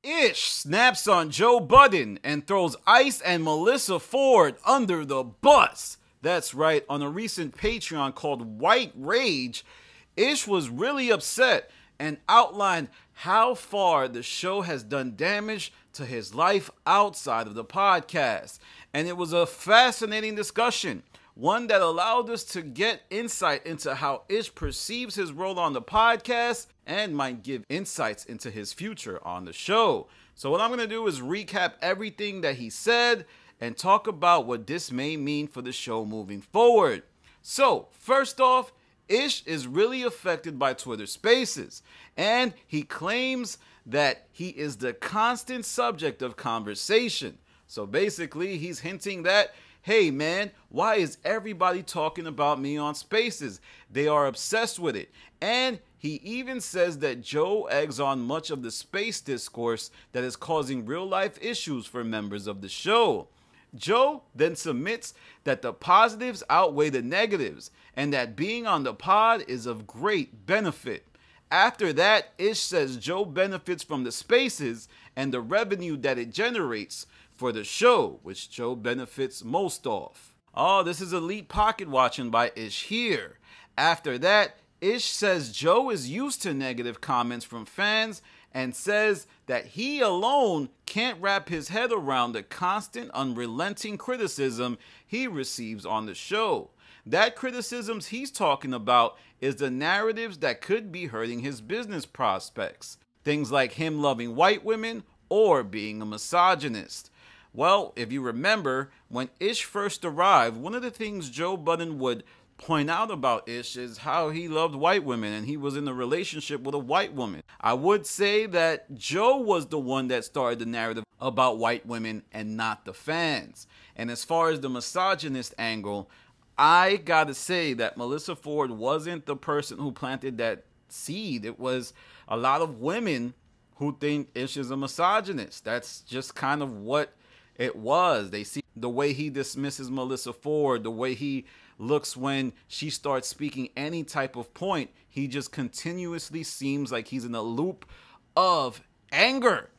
Ish snaps on Joe Budden and throws Ice and Melyssa Ford under the bus. That's right, on a recent Patreon called White Rage, Ish was really upset and outlined how far the show has done damage to his life outside of the podcast. And it was a fascinating discussion, one that allowed us to get insight into how Ish perceives his role on the podcast and might give insights into his future on the show. So what I'm going to do is recap everything that he said and talk about what this may mean for the show moving forward. So, first off, Ish is really affected by Twitter Spaces, and he claims that he is the constant subject of conversation. So basically, he's hinting that, hey man, why is everybody talking about me on Spaces? They are obsessed with it. And he even says that Joe eggs on much of the space discourse that is causing real life issues for members of the show. Joe then submits that the positives outweigh the negatives and that being on the pod is of great benefit. After that, Ish says Joe benefits from the spaces and the revenue that it generates for the show, which Joe benefits most of. Oh, this is elite pocket watching by Ish here. After that, Ish says Joe is used to negative comments from fans and says that he alone can't wrap his head around the constant, unrelenting criticism he receives on the show. That criticisms he's talking about is the narratives that could be hurting his business prospects. Things like him loving white women or being a misogynist. Well, if you remember, when Ish first arrived, one of the things Joe Budden would point out about Ish is how he loved white women and he was in a relationship with a white woman. I would say that Joe was the one that started the narrative about white women and not the fans. And as far as the misogynist angle, I gotta say that Melyssa Ford wasn't the person who planted that seed. It was a lot of women who think Ish is a misogynist. That's just kind of what it was. They see the way he dismisses Melyssa Ford, the way he looks when she starts speaking any type of point. He just continuously seems like he's in a loop of anger.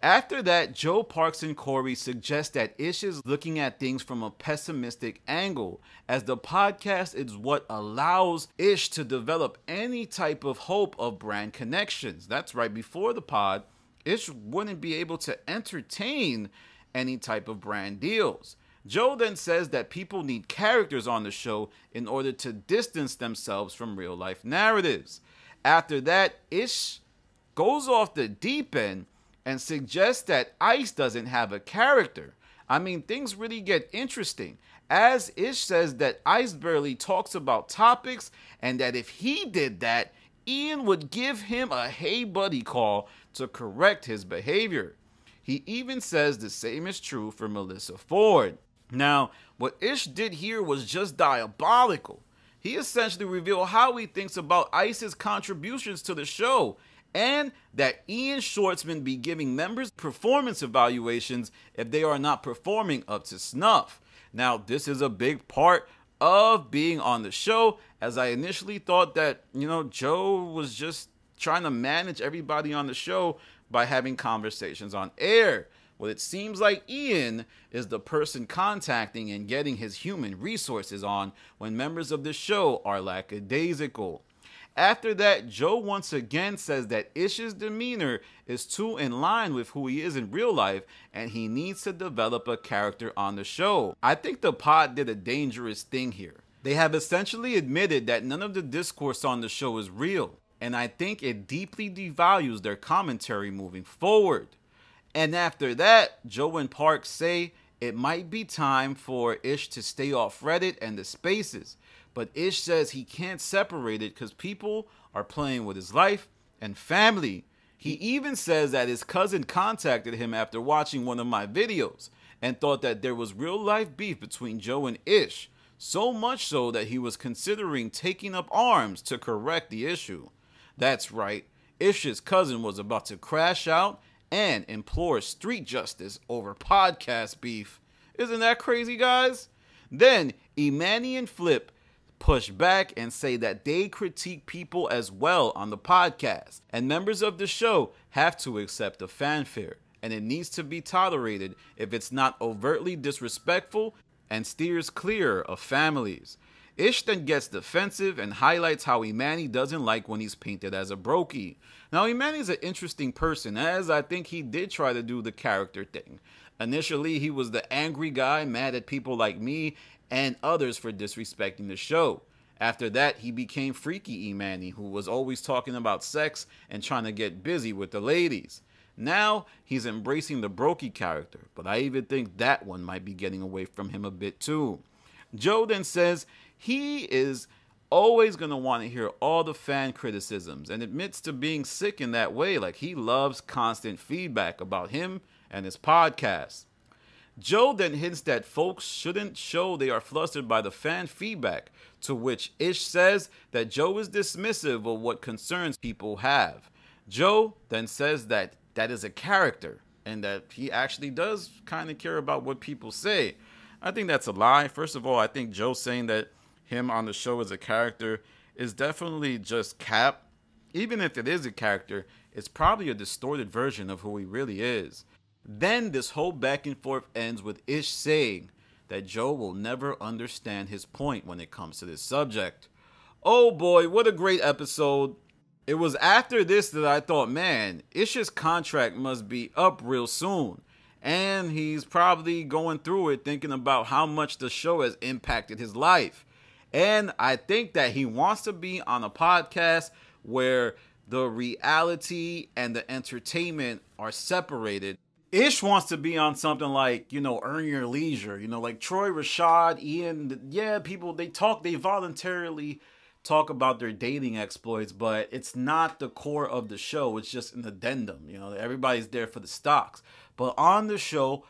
After that, Joe Parks and Corey suggest that Ish is looking at things from a pessimistic angle, as the podcast is what allows Ish to develop any type of hope of brand connections. That's right, before the pod, Ish wouldn't be able to entertain any type of brand deals. Joe then says that people need characters on the show in order to distance themselves from real life narratives. After that, Ish goes off the deep end and suggests that Ice doesn't have a character. I mean, things really get interesting, as Ish says that Ice barely talks about topics and that if he did that, Ian would give him a hey buddy call to correct his behavior. He even says the same is true for Melyssa Ford. Now, what Ish did here was just diabolical. He essentially revealed how he thinks about Ice's contributions to the show, and that Ian Schwartzman be giving members performance evaluations if they are not performing up to snuff. Now, this is a big part of being on the show, as I initially thought that, Joe was just trying to manage everybody on the show by having conversations on air. Well, it seems like Ian is the person contacting and getting his human resources on when members of the show are lackadaisical. After that, Joe once again says that Ish's demeanor is too in line with who he is in real life and he needs to develop a character on the show. I think the pod did a dangerous thing here. They have essentially admitted that none of the discourse on the show is real, and I think it deeply devalues their commentary moving forward. And after that, Joe and Parks say it might be time for Ish to stay off Reddit and the spaces. But Ish says he can't separate it because people are playing with his life and family. He even says that his cousin contacted him after watching one of my videos and thought that there was real life beef between Joe and Ish. So much so that he was considering taking up arms to correct the issue. That's right, Ish's cousin was about to crash out and implore street justice over podcast beef. Isn't that crazy, guys? Then Imani and Flip push back and say that they critique people as well on the podcast, and members of the show have to accept the fanfare, and it needs to be tolerated if it's not overtly disrespectful and steers clear of families. Ish then gets defensive and highlights how Imani doesn't like when he's painted as a brokey. Now, Imani's an interesting person, as I think he did try to do the character thing. Initially, he was the angry guy mad at people like me and others for disrespecting the show. After that, he became Freaky Imani, who was always talking about sex and trying to get busy with the ladies. Now, he's embracing the brokey character, but I even think that one might be getting away from him a bit too. Joe then says he is always going to want to hear all the fan criticisms and admits to being sick in that way, like he loves constant feedback about him and his podcast. Joe then hints that folks shouldn't show they are flustered by the fan feedback, to which Ish says that Joe is dismissive of what concerns people have. Joe then says that is a character and that he actually does kind of care about what people say. I think that's a lie. First of all, I think Joe saying that him on the show as a character is definitely just cap. Even if it is a character, it's probably a distorted version of who he really is. Then this whole back and forth ends with Ish saying that Joe will never understand his point when it comes to this subject. Oh boy, what a great episode. It was after this that I thought, man, Ish's contract must be up real soon. And he's probably going through it thinking about how much the show has impacted his life. And I think that he wants to be on a podcast where the reality and the entertainment are separated. Ish wants to be on something like, Earn Your Leisure, like Troy Rashad, Ian. Yeah, people, they voluntarily talk about their dating exploits, but it's not the core of the show. It's just an addendum. Everybody's there for the stocks. But on the show,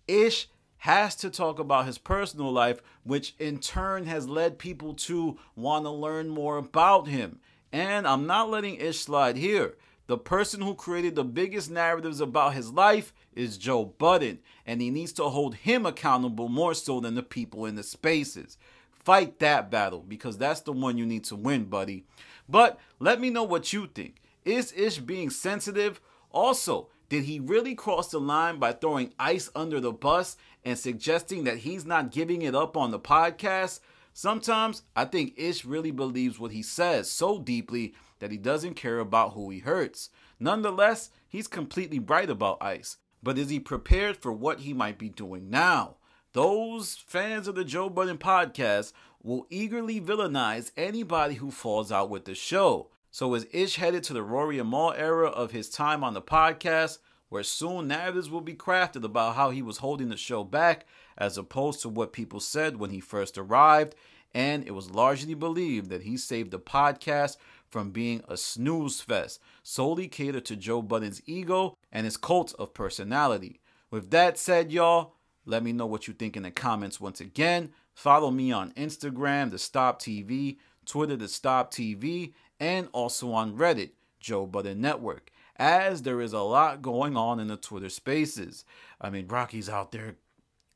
Ish has to talk about his personal life, which in turn has led people to want to learn more about him. And I'm not letting Ish slide here. The person who created the biggest narratives about his life is Joe Budden, and he needs to hold him accountable more so than the people in the spaces. Fight that battle, because that's the one you need to win, buddy. But let me know what you think. Is Ish being sensitive? Also, did he really cross the line by throwing Ice under the bus and suggesting that he's not giving it up on the podcast? Sometimes I think Ish really believes what he says so deeply that he doesn't care about who he hurts. Nonetheless, he's completely right about Ice. But is he prepared for what he might be doing now? Those fans of the Joe Budden podcast will eagerly villainize anybody who falls out with the show. So is Ish headed to the Rory Amal era of his time on the podcast, where soon narratives will be crafted about how he was holding the show back, as opposed to what people said when he first arrived, and it was largely believed that he saved the podcast from being a snooze fest, solely catered to Joe Budden's ego and his cult of personality. With that said, y'all, let me know what you think in the comments once again. Follow me on Instagram, The Stop TV, Twitter, The Stop TV, and also on Reddit, Joe Budden Network, as there is a lot going on in the Twitter spaces. I mean, Rocky's out there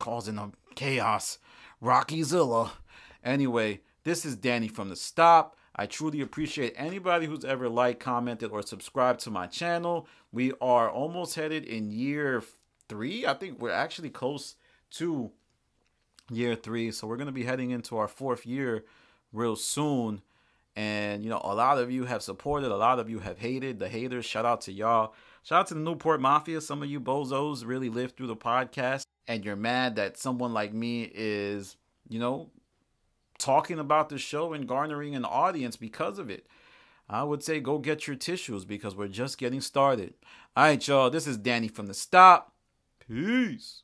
causing a chaos. Rockyzilla. Anyway, this is Danny from The Stop. I truly appreciate anybody who's ever liked, commented, or subscribed to my channel. We are almost headed in year 3. I think we're actually close to year 3. So we're going to be heading into our 4th year real soon. And, a lot of you have supported. A lot of you have hated. The haters, shout out to y'all. Shout out to the Newport Mafia. Some of you bozos really lived through the podcast. And you're mad that someone like me is, talking about the show and garnering an audience because of it. I would say go get your tissues, because we're just getting started. All right, y'all. This is Danny from The Stop. Peace.